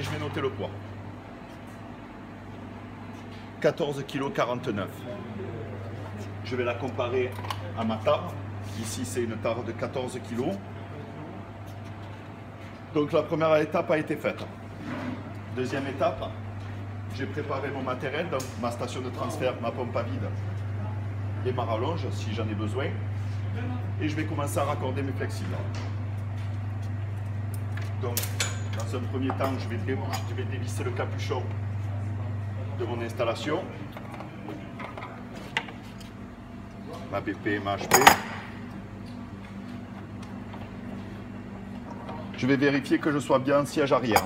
je vais noter le poids. 14,49 kg. Je vais la comparer à ma tare. Ici, c'est une tare de 14 kg. Donc la première étape a été faite. Deuxième étape, j'ai préparé mon matériel, donc ma station de transfert, ma pompe à vide et ma rallonge si j'en ai besoin. Et je vais commencer à raccorder mes flexibles. Donc, dans un premier temps, je vais dévisser le capuchon de mon installation. Ma BP, ma HP. Je vais vérifier que je sois bien en siège arrière.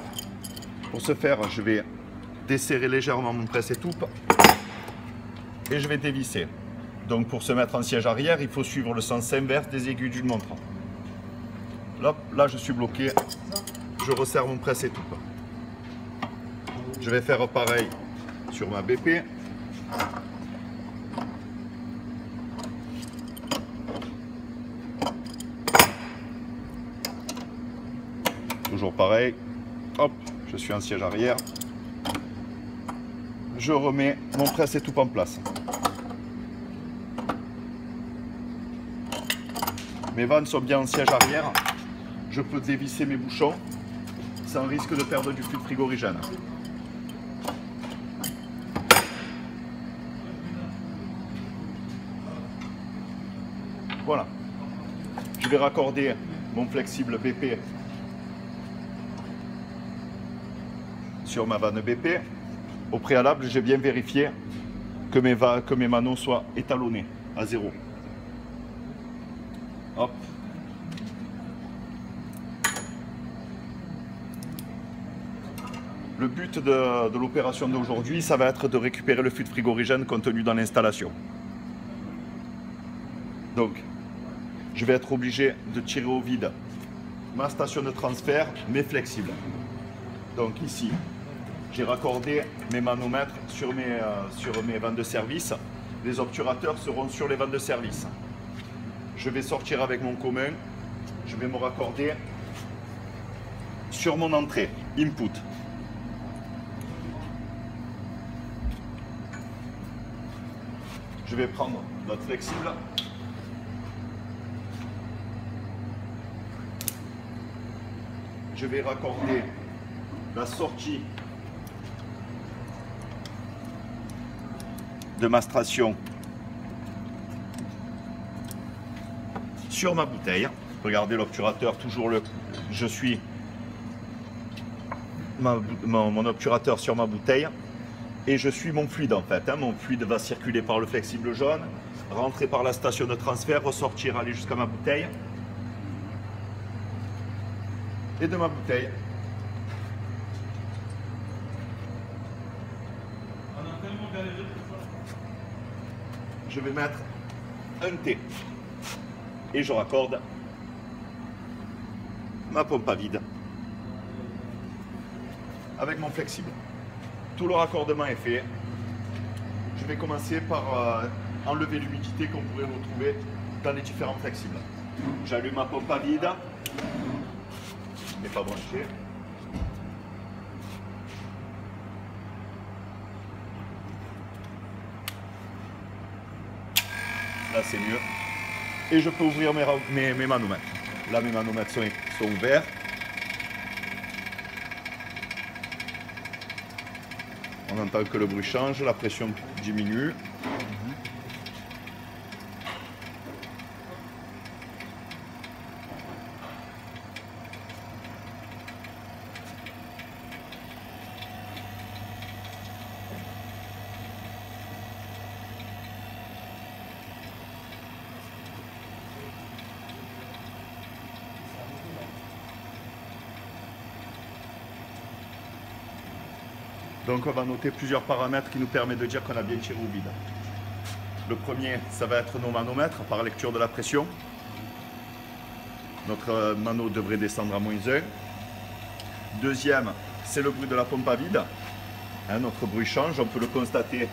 Pour ce faire, je vais desserrer légèrement mon presse-étoupe et je vais dévisser. Donc pour se mettre en siège arrière, il faut suivre le sens inverse des aiguilles d'une montre. Là, je suis bloqué. Je resserre mon presse-étoupe. Je vais faire pareil sur ma BP. Toujours pareil. Hop, je suis en siège arrière. Je remets mon presse-étoupe en place. Mes vannes sont bien en siège arrière. Je peux dévisser mes bouchons sans risque de perdre du fluide frigorigène. Voilà. Je vais raccorder mon flexible BP sur ma vanne BP. Au préalable, j'ai bien vérifié que mes manos soient étalonnés à 0. Hop. Le but de l'opération d'aujourd'hui, ça va être de récupérer le fluide frigorigène contenu dans l'installation. Donc, je vais être obligé de tirer au vide ma station de transfert, mes flexibles. Donc ici, j'ai raccordé mes manomètres sur mes vannes de service. Les obturateurs seront sur les vannes de service. Je vais sortir avec mon commun. Je vais me raccorder sur mon entrée, input. Je vais prendre notre flexible. Je vais raccorder la sortie de ma station sur ma bouteille. Regardez l'obturateur, toujours je suis mon obturateur sur ma bouteille et je suis mon fluide en fait. Mon fluide va circuler par le flexible jaune, rentrer par la station de transfert, ressortir, aller jusqu'à ma bouteille. Et de ma bouteille, je vais mettre un T et je raccorde ma pompe à vide avec mon flexible. Tout le raccordement est fait. Je vais commencer par enlever l'humidité qu'on pourrait retrouver dans les différents flexibles. J'allume ma pompe à vide. N'est pas branché. Là c'est mieux. Et je peux ouvrir mes manomètres. Là mes manomètres sont ouverts. On entend que le bruit change, la pression diminue. Donc on va noter plusieurs paramètres qui nous permettent de dire qu'on a bien tiré au vide. Le premier, ça va être nos manomètres par lecture de la pression. Notre mano devrait descendre à -1. Deuxième, c'est le bruit de la pompe à vide. Notre bruit change, on peut le constater.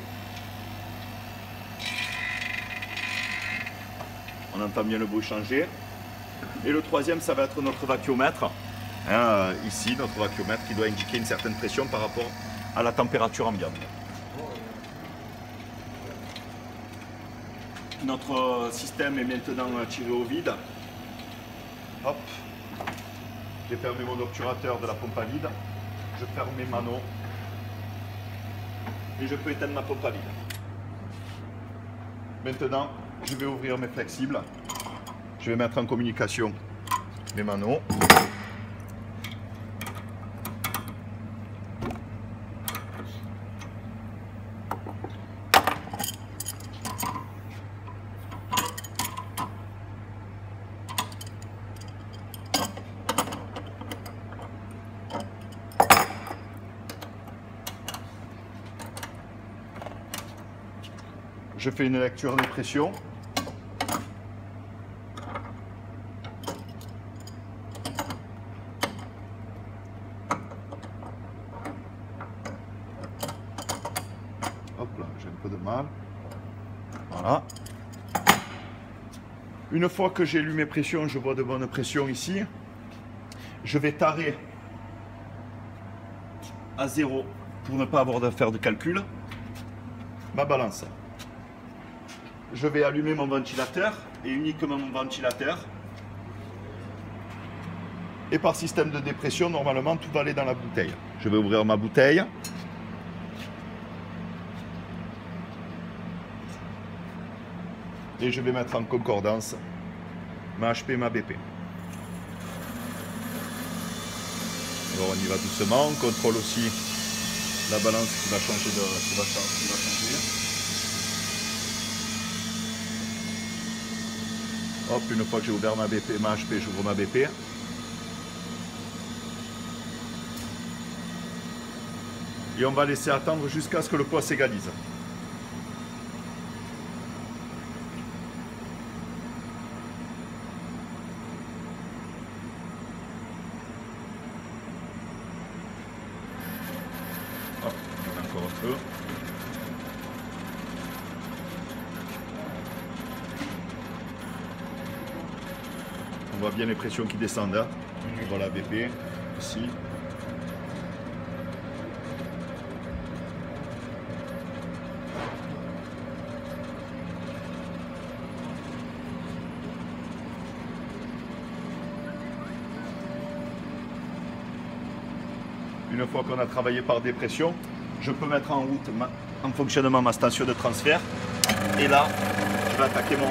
On entend bien le bruit changer. Et le troisième, ça va être notre vacuomètre Ici, notre vacuomètre qui doit indiquer une certaine pression par rapport à la température ambiante. Notre système est maintenant tiré au vide. Hop. J'ai fermé mon obturateur de la pompe à vide. Je ferme mes manos. Et je peux éteindre ma pompe à vide. Maintenant, je vais ouvrir mes flexibles. Je vais mettre en communication mes manos. Je fais une lecture de pression. Hop là, j'ai un peu de mal. Voilà. Une fois que j'ai lu mes pressions, je vois de bonnes pressions ici. Je vais tarer à 0 pour ne pas avoir à faire de calcul ma balance. Je vais allumer mon ventilateur et uniquement mon ventilateur. Et par système de dépression, normalement, tout va aller dans la bouteille. Je vais ouvrir ma bouteille. Et je vais mettre en concordance ma HP et ma BP. Alors on y va doucement. On contrôle aussi la balance qui va changer. Hop, une fois que j'ai ouvert ma BP, ma HP, j'ouvre ma BP. Et on va laisser attendre jusqu'à ce que le poids s'égalise. Hop, on a encore un peu. On voit bien les pressions qui descendent. Hein. On voit la BP ici. Une fois qu'on a travaillé par dépression, je peux mettre en route, en fonctionnement ma station de transfert. Et là, je vais attaquer mon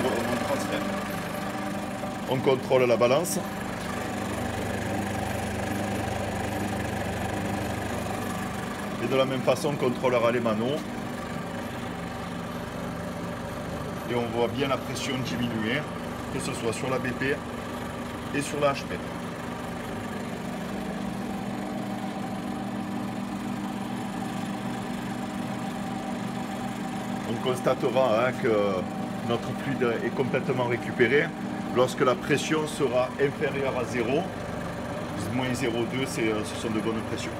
transfert. On contrôle la balance. Et de la même façon, on contrôlera les manos. Et on voit bien la pression diminuer, que ce soit sur la BP et sur la HP. On constatera que notre fluide est complètement récupéré lorsque la pression sera inférieure à 0. Moins 0,2, ce sont de bonnes pressions.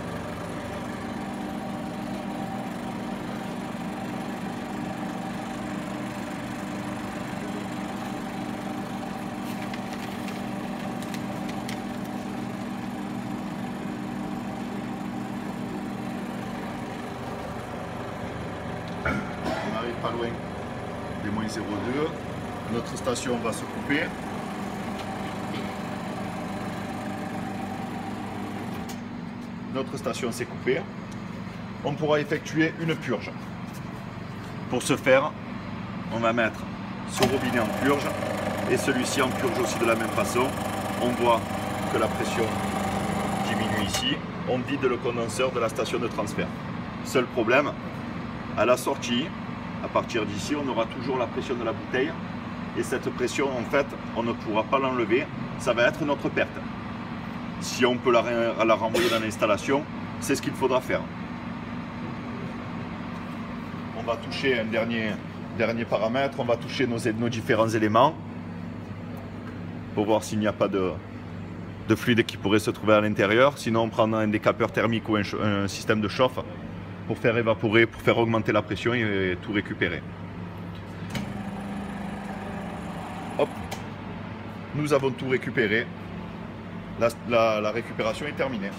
On n'arrive pas loin des moins 0,2. Notre station va se couper. Notre station s'est coupée. On pourra effectuer une purge. Pour ce faire, on va mettre ce robinet en purge et celui-ci en purge aussi de la même façon. On voit que la pression diminue ici. On vide le condenseur de la station de transfert. Seul problème, à la sortie, à partir d'ici, on aura toujours la pression de la bouteille. Et cette pression, en fait, on ne pourra pas l'enlever. Ça va être notre perte. Si on peut la renvoyer dans l'installation, c'est ce qu'il faudra faire. On va toucher un dernier paramètre. On va toucher nos différents éléments pour voir s'il n'y a pas de fluide qui pourrait se trouver à l'intérieur. Sinon, on prendra un décapeur thermique ou un système de chauffe pour faire évaporer, pour faire augmenter la pression et tout récupérer. Hop, nous avons tout récupéré. la récupération est terminée.